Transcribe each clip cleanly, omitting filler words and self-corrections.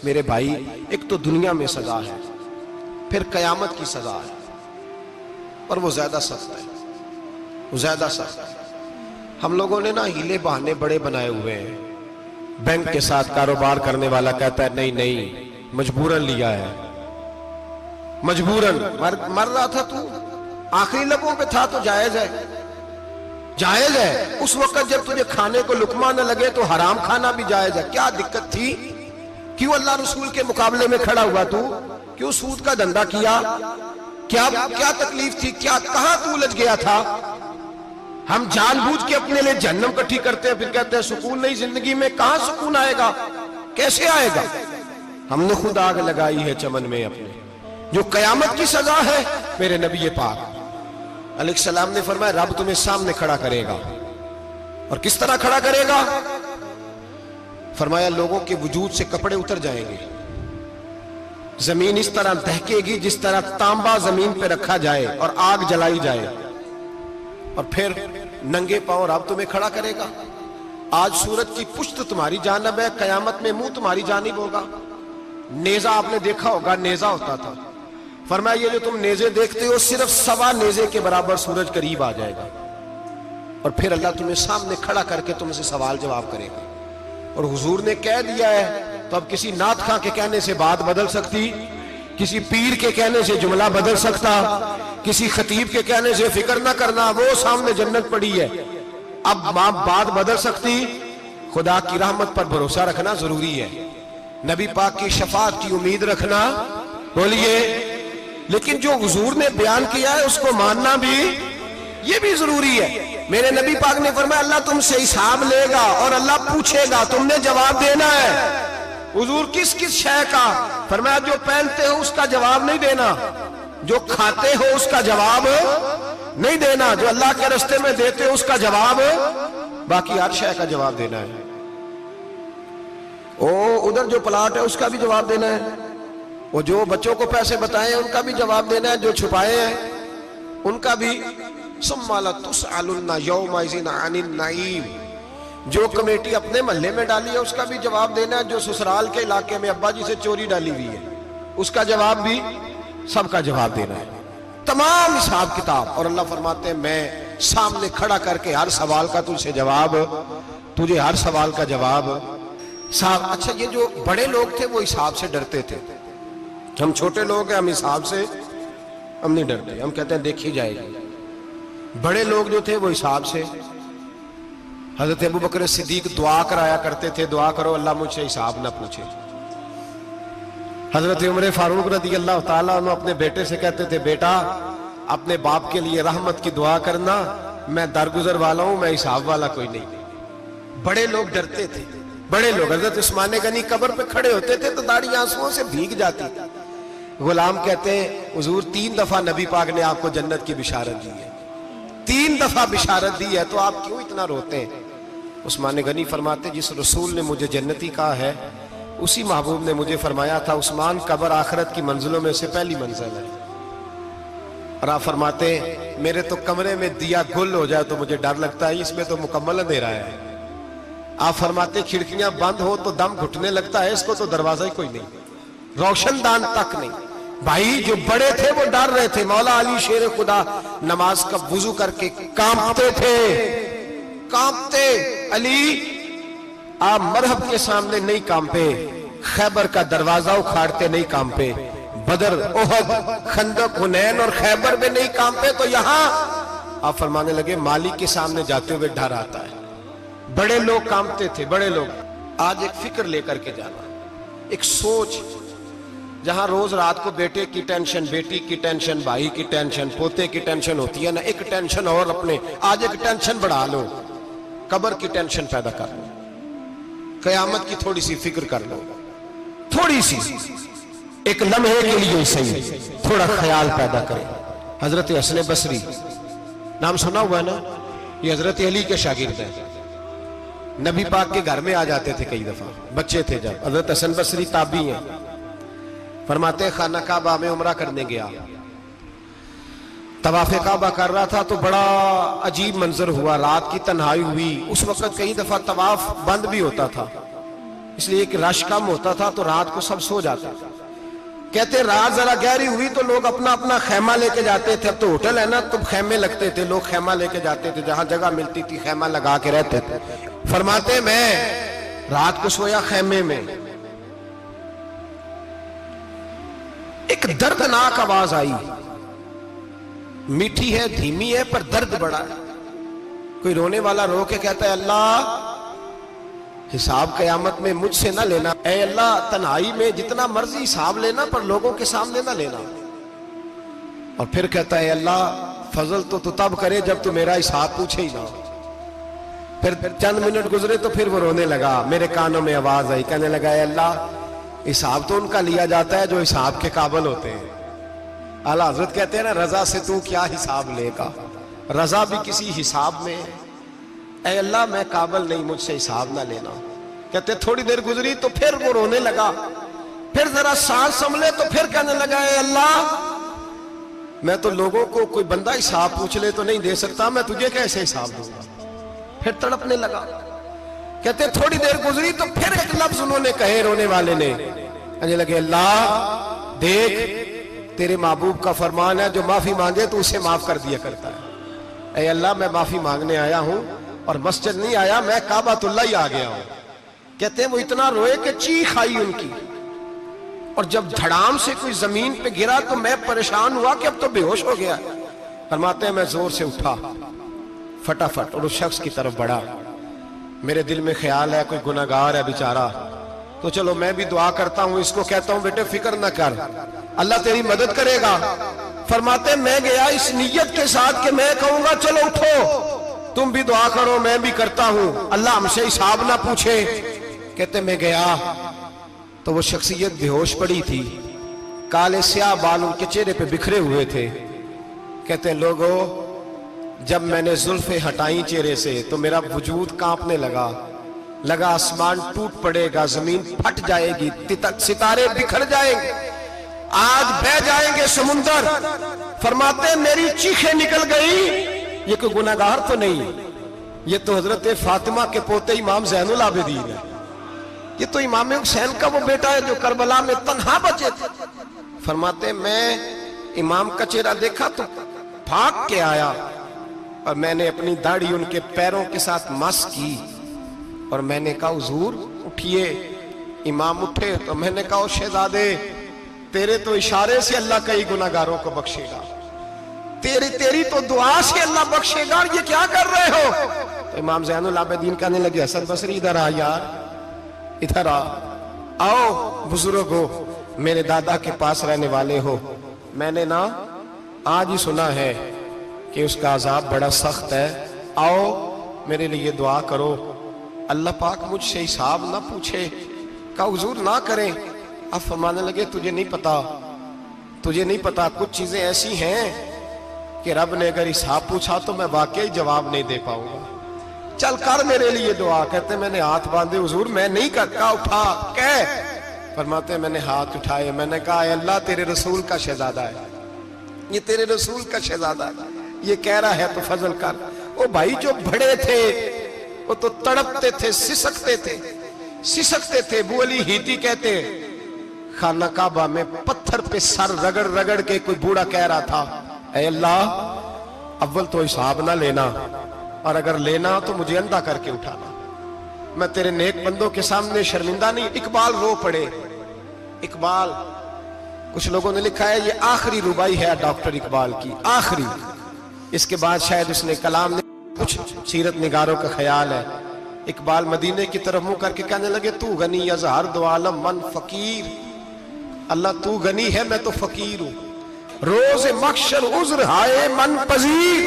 میرے بھائی، ایک تو دنیا میں سزا ہے، پھر قیامت کی سزا ہے، اور وہ زیادہ سخت ہے، وہ زیادہ سخت ہے۔ ہم لوگوں نے نا ہیلے بہانے بڑے بنائے ہوئے ہیں۔ بینک کے ساتھ کاروبار کرنے والا کہتا ہے نہیں نہیں مجبوراً لیا ہے، مجبوراً مر رہا تھا تو، آخری لبوں پہ تھا تو جائز ہے، جائز ہے۔ اس وقت جب تجھے کھانے کو لقمہ نہ لگے تو حرام کھانا بھی جائز ہے۔ کیا دقت تھی؟ کیوں اللہ رسول کے مقابلے میں کھڑا ہوا تو؟ کیوں سود کا دھندا کیا؟ کیا تکلیف تھی؟ کہاں تو الجھ گیا تھا؟ ہم جان بوجھ کے اپنے لئے جہنم کٹھی کرتے ہیں، پھر کہتے ہیں سکون نہیں زندگی میں۔ کہاں سکون آئے گا؟ کیسے آئے گا؟ ہم نے خود آگ لگائی ہے چمن میں اپنے۔ جو قیامت کی سزا ہے، میرے نبی پاک علیہ السلام نے فرمایا رب تمہیں سامنے کھڑا کرے گا۔ اور کس طرح کھڑا کرے گا؟ فرمایا لوگوں کے وجود سے کپڑے اتر جائیں گے، زمین اس طرح دہکے گی جس طرح تانبا زمین پہ رکھا جائے اور آگ جلائی جائے، اور پھر ننگے پاؤں رب تمہیں کھڑا کرے گا۔ آج سورج کی پشت تمہاری جانب ہے، قیامت میں منہ تمہاری جانب ہوگا۔ نیزہ آپ نے دیکھا ہوگا، نیزہ ہوتا تھا، فرمایا یہ جو تم نیزے دیکھتے ہو صرف 1.25 نیزے کے برابر سورج قریب آ جائے گا، اور پھر اللہ تمہیں سامنے کھڑا کر کے تم سے سوال جواب کرے گا۔ اور حضور نے کہہ دیا ہے تو اب کسی نعت خواں کے کہنے سے بات بدل سکتی، کسی پیر کے کہنے سے جملہ بدل سکتا، کسی خطیب کے کہنے سے فکر نہ کرنا وہ سامنے جنت پڑی ہے، اب بات بدل سکتی؟ خدا کی رحمت پر بھروسہ رکھنا ضروری ہے، نبی پاک کی شفاعت کی امید رکھنا، بولیے۔ لیکن جو حضور نے بیان کیا ہے اس کو ماننا بھی یہ بھی ضروری ہے۔ میرے نبی پاک نے فرمایا اللہ تم سے حساب لے گا اور اللہ پوچھے گا، تم نے جواب دینا ہے۔ حضور کس کس شے کا؟ فرمایا جو پہنتے ہو اس کا جواب نہیں دینا، جو کھاتے ہو اس کا جواب نہیں دینا، جو اللہ کے راستے میں دیتے ہو اس کا جواب، باقی ہر شے کا جواب دینا ہے۔ ادھر جو پلاٹ ہے اس کا بھی جواب دینا ہے، وہ جو بچوں کو پیسے بتائے ان کا بھی جواب دینا ہے، جو چھپائے ہیں ان کا بھی۔ ثم لتسألن یومئذ عن النعیم، جو کمیٹی اپنے محلے میں ڈالی ہے اس کا بھی جواب دینا ہے، جو سسرال کے علاقے میں ابا جی سے چوری ڈالی ہوئی ہے اس کا جواب بھی، سب کا جواب دینا ہے، تمام حساب کتاب۔ اور اللہ فرماتے ہیں میں سامنے کھڑا کر کے ہر سوال کا تجھ سے جواب، تجھے ہر سوال کا جواب۔ اچھا یہ جو بڑے لوگ تھے وہ حساب سے ڈرتے تھے، ہم چھوٹے لوگ ہیں ہم حساب سے ہم نہیں ڈرتے، ہم کہتے ہیں دیکھی جائے گی۔ بڑے لوگ جو تھے وہ حساب سے، حضرت ابو بکر صدیق دعا کرایا کرتے تھے، دعا کرو اللہ مجھ سے حساب نہ پوچھے۔ حضرت عمر فاروق رضی اللہ تعالیٰ عنہ اپنے بیٹے سے کہتے تھے بیٹا اپنے باپ کے لیے رحمت کی دعا کرنا، میں درگزر والا ہوں، میں حساب والا کوئی نہیں۔ بڑے لوگ ڈرتے تھے، بڑے لوگ۔ حضرت عثمان غنی قبر پہ کھڑے ہوتے تھے تو داڑھی آنسوؤں سے بھیگ جاتی۔ غلام کہتے ہیں حضور 3 دفعہ نبی پاک نے آپ کو جنت کی بشارت دی ہے، 3 دفعہ بشارت دی ہے، تو آپ کیوں اتنا روتے ہیں؟ عثمان غنی فرماتے جس رسول نے مجھے جنتی کہا ہے اسی محبوب نے مجھے فرمایا تھا عثمان قبر آخرت کی منزلوں میں سے پہلی منزل ہے۔ اور آپ فرماتے میرے تو کمرے میں دیا گل ہو جائے تو مجھے ڈر لگتا ہے، اس میں تو مکمل اندھیرا ہے۔ آپ فرماتے کھڑکیاں بند ہو تو دم گھٹنے لگتا ہے، اس کو تو دروازہ ہی کوئی نہیں، روشن دان تک نہیں۔ بھائی جو بڑے تھے وہ ڈر رہے تھے۔ مولا علی شیر خدا نماز کا وضو کر کے کانپتے تھے، کانپتے۔ علی آپ مرحب کے سامنے نہیں کانپے، خیبر کا دروازہ اکھاڑتے نہیں کانپے، بدر احد خندق حنین اور خیبر میں نہیں کانپے، تو یہاں آپ فرمانے لگے مالک کے سامنے جاتے ہوئے ڈر آتا ہے۔ بڑے لوگ کانپتے تھے، بڑے لوگ۔ آج ایک فکر لے کر کے جانا، ایک سوچ، جہاں روز رات کو بیٹے کی ٹینشن، بیٹی کی ٹینشن، بھائی کی ٹینشن، پوتے کی ٹینشن ہوتی ہے نا، ایک ٹینشن اور اپنے آج ایک ٹینشن بڑھا لو، قبر کی ٹینشن پیدا کر لو، قیامت کی تھوڑی سی فکر کر لو، تھوڑی سی، ایک لمحے کے لیے صحیح تھوڑا خیال پیدا کرے۔ حضرت حسن بصری نام سنا ہوا ہے نا، یہ حضرت علی کے شاگرد ہیں، نبی پاک کے گھر میں آ جاتے تھے کئی دفعہ، بچے تھے جب۔ حضرت حسن بصری تابعی ہیں، فرماتے خانہ کعبہ میں عمرہ کرنے گیا، طواف کعبہ کر رہا تھا تو بڑا عجیب منظر ہوا، رات کی تنہائی ہوئی، اس وقت کئی دفعہ طواف بند بھی ہوتا تھا، اس لیے کہ رش کم ہوتا تھا تو رات کو سب سو جاتا تھا. کہتے رات ذرا گہری ہوئی تو لوگ اپنا اپنا خیمہ لے کے جاتے تھے. اب تو ہوٹل ہے نا تو خیمے لگتے تھے, لوگ خیمہ لے کے جاتے تھے, جہاں جگہ ملتی تھی خیمہ لگا کے رہتے تھے. فرماتے میں رات کو سویا خیمے میں, ایک دردناک آواز آئی, میٹھی ہے دھیمی ہے پر درد بڑا ہے. کوئی رونے والا رو کے کہتا ہے اللہ حساب قیامت میں مجھ سے نہ لینا, اے اللہ تنہائی میں جتنا مرضی حساب لینا پر لوگوں کے سامنے نہ لینا. اور پھر کہتا ہے اللہ فضل تو تب کرے جب تو میرا حساب پوچھے ہی نہ. پھر چند منٹ گزرے تو پھر وہ رونے لگا. میرے کانوں میں آواز آئی, کہنے لگا اے اللہ حساب تو ان کا لیا جاتا ہے جو حساب کے قابل ہوتے ہیں. اعلیٰ حضرت کہتے ہیں نا رضا سے تو کیا حساب لے گا, رضا بھی کسی حساب میں ہے. اے اللہ میں قابل نہیں, مجھ سے حساب نہ لینا. کہتے تھوڑی دیر گزری تو پھر وہ رونے لگا. پھر ذرا سانس سنبھلے تو پھر کہنے لگا اے اللہ میں تو لوگوں کو کوئی بندہ حساب پوچھ لے تو نہیں دے سکتا, میں تجھے کیسے حساب دوں گا. پھر تڑپنے لگا. کہتے تھوڑی دیر گزری تو پھر ایک لفظ انہوں نے کہے رونے والے نے, کہنے لگے اللہ دیکھ تیرے محبوب کا فرمان ہے جو معافی مانگے تو اسے معاف کر دیا کرتا ہے. اے اللہ میں معافی مانگنے آیا ہوں اور مسجد نہیں آیا, میں کعبۃ اللہ ہی آ گیا ہوں. کہتے ہیں وہ اتنا روئے کہ چیخ آئی ان کی, اور جب دھڑام سے کوئی زمین پہ گرا تو میں پریشان ہوا کہ اب تو بے ہوش ہو گیا. فرماتے ہیں میں زور سے اٹھا فٹافٹ اور اس شخص کی طرف بڑھا. میرے دل میں خیال ہے کوئی گناہگار ہے بیچارہ, تو چلو میں بھی دعا کرتا ہوں, اس کو کہتا ہوں بیٹے فکر نہ کر اللہ تیری مدد کرے گا. فرماتے میں گیا اس نیت کے ساتھ کہ میں کہوں گا چلو اٹھو تم بھی دعا کرو میں بھی کرتا ہوں, اللہ ہم سے حساب نہ پوچھے. کہتے میں گیا تو وہ شخصیت بے ہوش پڑی تھی, کالے سیاہ بال ان کے چہرے پہ بکھرے ہوئے تھے. کہتے لوگو جب میں نے زلفیں ہٹائیں چہرے سے تو میرا وجود کانپنے لگا آسمان ٹوٹ پڑے گا, زمین پھٹ جائے گی, ستارے بکھر جائیں گے, آج بہ جائیں گے سمندر. فرماتے میری چیخیں نکل گئی, یہ کوئی گناہگار تو نہیں, یہ تو حضرت فاطمہ کے پوتے امام زین العابدین ہے, یہ تو امام حسین کا وہ بیٹا ہے جو کربلا میں تنہا بچے تھے. فرماتے میں امام کا چہرہ دیکھا تو بھاگ کے آیا اور میں نے اپنی داڑھی ان کے پیروں کے ساتھ مس کی اور میں نے کہا حضور اٹھئے. امام اٹھے تو میں نے کہا شہزادے تیرے تو اشارے سے اللہ کئی گناہگاروں کو بخشے گا, تیری تو دعا سے اللہ بخشے گا, یہ کیا کر رہے ہو. تو امام زین العابدین کہنے لگے حسن بصری ادھر آ یار, ادھر آؤ بزرگ ہو, میرے دادا کے پاس رہنے والے ہو, میں نے نا آج ہی سنا ہے کہ اس کا عذاب بڑا سخت ہے, آؤ میرے لیے دعا کرو اللہ پاک مجھ سے حساب نہ پوچھے. کہا حضور نہ کریں. اب فرمانے لگے تجھے نہیں پتا کچھ چیزیں ایسی ہیں کہ رب نے اگر حساب پوچھا تو میں واقعی جواب نہیں دے پاؤں گا, چل کر میرے لیے دعا. کہتے میں نے ہاتھ باندھے حضور میں نہیں کرتا, اٹھا کہہ. فرماتے میں نے ہاتھ اٹھائے, میں نے کہا اے اللہ تیرے رسول کا شہزادہ ہے, یہ تیرے رسول کا شہزادہ ہے, یہ کہہ رہا ہے تو فضل کر. وہ بھائی جو بڑے تھے وہ تو تڑپتے تھے, سسکتے تھے. ابو علی ہیتی کہتے خانہ کعبہ میں پتھر پہ سر رگڑ رگڑ کے کوئی بوڑھا کہہ رہا تھا اے اللہ اول تو حساب نہ لینا, اور اگر لینا تو مجھے اندھا کر کے اٹھانا, میں تیرے نیک بندوں کے سامنے شرمندہ نہیں. اقبال رو پڑے. اقبال کچھ لوگوں نے لکھا ہے یہ آخری ربائی ہے ڈاکٹر اقبال کی, آخری. اس کے بعد شاید اس نے کلام نے, کچھ سیرت نگاروں کا خیال ہے. اقبال مدینے کی طرف منہ کر کے کہنے لگے تو غنی ازہر دو عالم من فقیر, اللہ تو غنی ہے میں تو فقیر ہوں, روز محشر عذر ہائے من پذیر.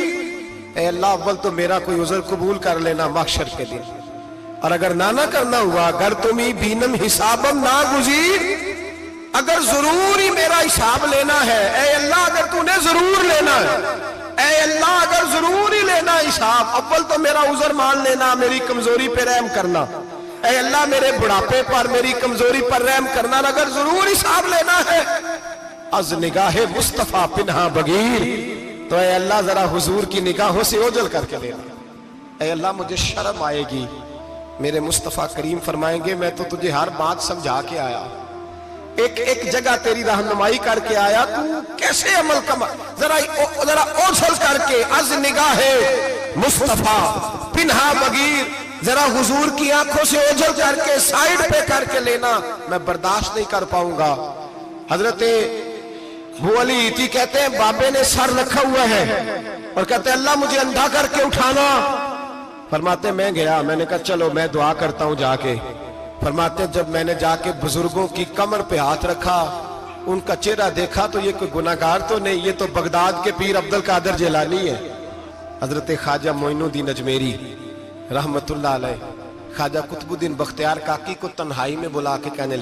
اے اللہ اول تو میرا کوئی عذر قبول کر لینا محشر کے دن, اور اگر نہ کرنا ہوا اگر تمہیں بینم حسابم نہ گزیر, اگر ضرور ہی میرا حساب لینا ہے اے اللہ, اگر تو نے ضرور لینا ہے اے اللہ, اگر ضرور ہی لینا حساب اول تو میرا عذر مان لینا, میری کمزوری پہ رحم کرنا اے اللہ, میرے بڑھاپے پر میری کمزوری پر رحم کرنا, اگر ضرور حساب لینا ہے از نگاہ مصطفیٰ پنہا بغیر تو اے اللہ ذرا حضور کی نگاہوں سے اوجل کر کے لینا. اے اللہ مجھے شرم آئے گی میرے مصطفیٰ کریم فرمائیں گے میں تو تجھے ہر بات سمجھا کے آیا، ایک ایک جگہ تیری رہنمائی کر کے آیا، تو کیسے عمل کما، ذرا اوجھل کر کے از نگاہ مصطفیٰ پنہا بغیر، ذرا حضور کی آنکھوں سے اوجھل کر کے سائیڈ پہ کر کے لینا، میں برداشت نہیں کر پاؤں گا۔ حضرت ابو علی ایتی کہتے ہیں بابے نے سر رکھا ہوا ہے اور کہتے ہیں اللہ مجھے اندھا کر کے اٹھانا، فرماتے میں گیا، میں نے کہا چلو میں دعا کرتا ہوں جا کے، فرماتے جب میں نے جا کے بزرگوں کی کمر پہ ہاتھ رکھا، ان کا چہرہ دیکھا تو یہ کوئی گناہگار تو نہیں، یہ تو بغداد کے پیر عبد القادر جیلانی ہے۔ حضرت خواجہ معین الدین اجمیری رحمت اللہ علیہ خواجہ قطب الدین بختیار کاکی کو تنہائی میں بلا کے کہنے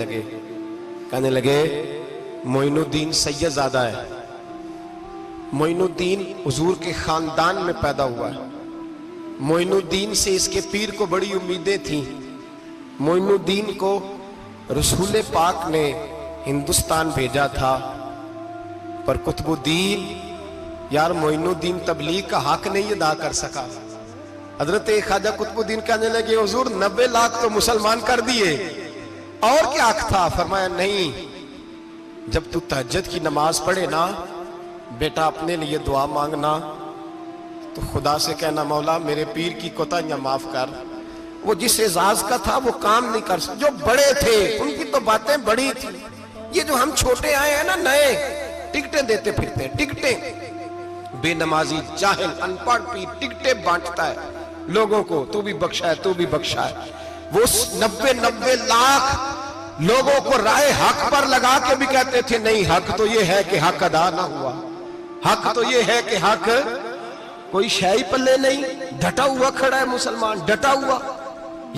لگے معین الدین سید زادہ ہے، معین الدین حضور کے خاندان میں پیدا ہوا ہے، معین الدین سے اس کے پیر کو بڑی امیدیں تھیں، معین الدین کو رسول پاک نے ہندوستان بھیجا تھا، پر قطب الدین یار معین الدین تبلیغ کا حق نہیں ادا کر سکا۔ حضرت خواجہ قطب الدین کہنے لگے حضور 90 لاکھ تو مسلمان کر دیے، اور کیا حق تھا؟ فرمایا نہیں، جب تو تہجد کی نماز پڑھے نا بیٹا اپنے لیے دعا مانگنا تو خدا سے کہنا مولا میرے پیر کی کوتاہیاں معاف کر، وہ جس اعزاز کا تھا وہ کام نہیں کر سکتا، جو بڑے تھے ان کی تو باتیں بڑی تھی، یہ جو ہم چھوٹے آئے ہیں نا نئے ٹکٹیں دیتے پھرتے ہیں، ٹکٹیں، بے نمازی جاہل ان پڑھ پیر ٹکٹیں بانٹتا ہے لوگوں کو، تو بھی بخشا ہے تو بھی بخشا ہے، وہ 90 لاکھ لوگوں کو رائے حق پر لگا کے بھی کہتے تھے نہیں حق تو یہ ہے کہ حق ادا نہ ہوا، حق تو یہ ہے کہ حق کوئی شے پلے نہیں، ڈٹا ہوا کھڑا ہے مسلمان، ڈٹا ہوا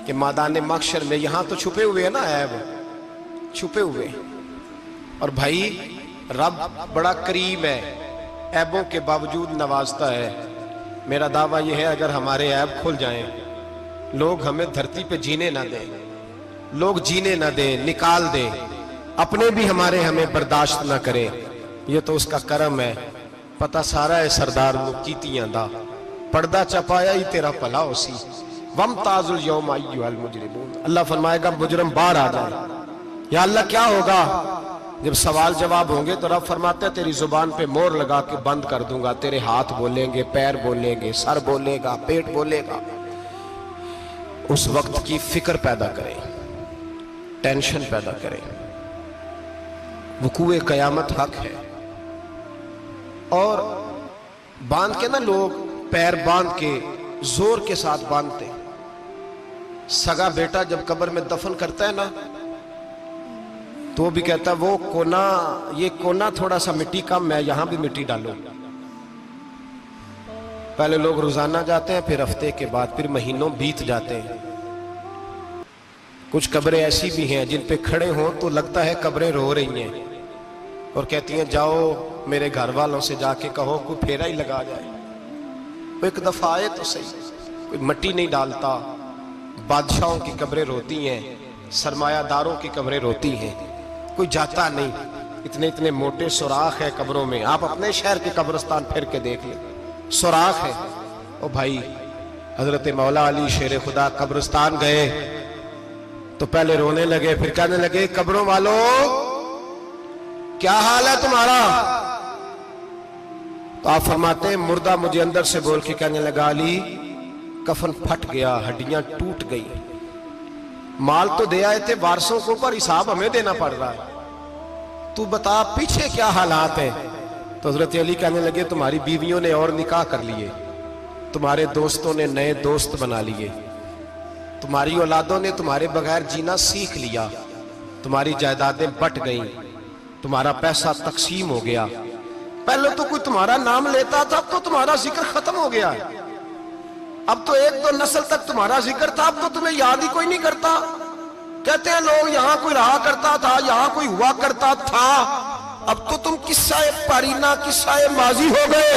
کہ میدان محشر میں یہاں تو چھپے ہوئے ہیں نا عیب، چھپے ہوئے، اور بھائی رب بڑا کریم ہے، عیبوں کے باوجود نوازتا ہے۔ میرا دعویٰ یہ ہے اگر ہمارے عیب کھل جائیں، لوگ ہمیں دھرتی پہ جینے نہ دیں، لوگ جینے نہ دیں، نکال دیں، اپنے بھی ہمیں برداشت نہ کریں، یہ تو اس کا کرم ہے۔ پتہ سارا ہے سردار کیتیاں دا پردہ چپایا ہی تیرا پلا ہو سی وَامْتَازُ الْيَوْمَ أَيُّهَا الْمُجْرِمُونَ، اللہ فرمائے گا مجرم باہر آ جائے، یا اللہ کیا ہوگا؟ جب سوال جواب ہوں گے تو رب فرماتا ہے تیری زبان پہ مور لگا کے بند کر دوں گا، تیرے ہاتھ بولیں گے، پیر بولیں گے، سر بولے گا، پیٹ بولے گا۔ اس وقت کی فکر پیدا کریں، ٹینشن پیدا کریں، وقوع قیامت حق ہے، اور باندھ کے نا لوگ پیر باندھ کے زور کے ساتھ باندھتے، سگا بیٹا جب قبر میں دفن کرتا ہے نا تو وہ بھی کہتا ہے وہ کونا، یہ کونا تھوڑا سا مٹی کم ہے، یہاں بھی مٹی ڈالو۔ پہلے لوگ روزانہ جاتے ہیں، پھر ہفتے کے بعد، پھر مہینوں بیت جاتے ہیں۔ کچھ قبریں ایسی بھی ہیں جن پہ کھڑے ہوں تو لگتا ہے قبریں رو رہی ہیں اور کہتی ہیں جاؤ میرے گھر والوں سے جا کے کہو کوئی پھیرا ہی لگا جائے، وہ ایک دفعہ آئے تو صحیح، کوئی مٹی نہیں ڈالتا۔ بادشاہوں کی قبریں روتی ہیں، سرمایہ داروں کی قبریں روتی ہیں، کوئی جاتا نہیں، اتنے موٹے سوراخ ہے قبروں میں، آپ اپنے شہر کے قبرستان پھر کے دیکھ لیں، سوراخ ہے۔ او بھائی حضرت مولا علی شیر خدا قبرستان گئے تو پہلے رونے لگے، پھر کہنے لگے قبروں والوں کیا حال ہے تمہارا؟ تو آپ فرماتے ہیں مردہ مجھے اندر سے بول کے کہنے لگا علی کفن پھٹ گیا، ہڈیاں ٹوٹ گئی، مال تو دے آئے تھے وارثوں کو پر حساب ہمیں دینا پڑ رہا ہے، تو بتا پیچھے کیا حالات ہیں؟ تو حضرت علی کہنے لگے تمہاری بیویوں نے اور نکاح کر لیے، تمہارے دوستوں نے نئے دوست بنا لیے، تمہاری اولادوں نے تمہارے بغیر جینا سیکھ لیا، تمہاری جائیدادیں بٹ گئیں، تمہارا پیسہ تقسیم ہو گیا، پہلے تو کوئی تمہارا نام لیتا تھا، اب تو تمہارا ذکر ختم ہو گیا، اب تو ایک دو نسل تک تمہارا ذکر تھا، اب تو تمہیں یاد ہی کوئی نہیں کرتا۔ کہتے ہیں لوگ یہاں کوئی رہا کرتا تھا، یہاں کوئی ہوا کرتا تھا، اب تو تم قصہ پارینہ قصہ ماضی ہو گئے،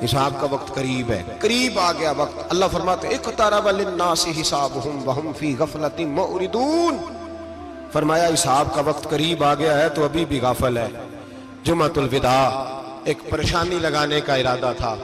حساب کا وقت قریب ہے، قریب آ گیا وقت۔ اللہ فرماتے ہیں اقترب للناس حسابهم وهم فی غفلۃ معرضون، فرمایا حساب کا وقت قریب آ گیا ہے تو ابھی بھی غافل ہے۔ جمعۃ الوداع ایک پریشانی لگانے کا ارادہ تھا،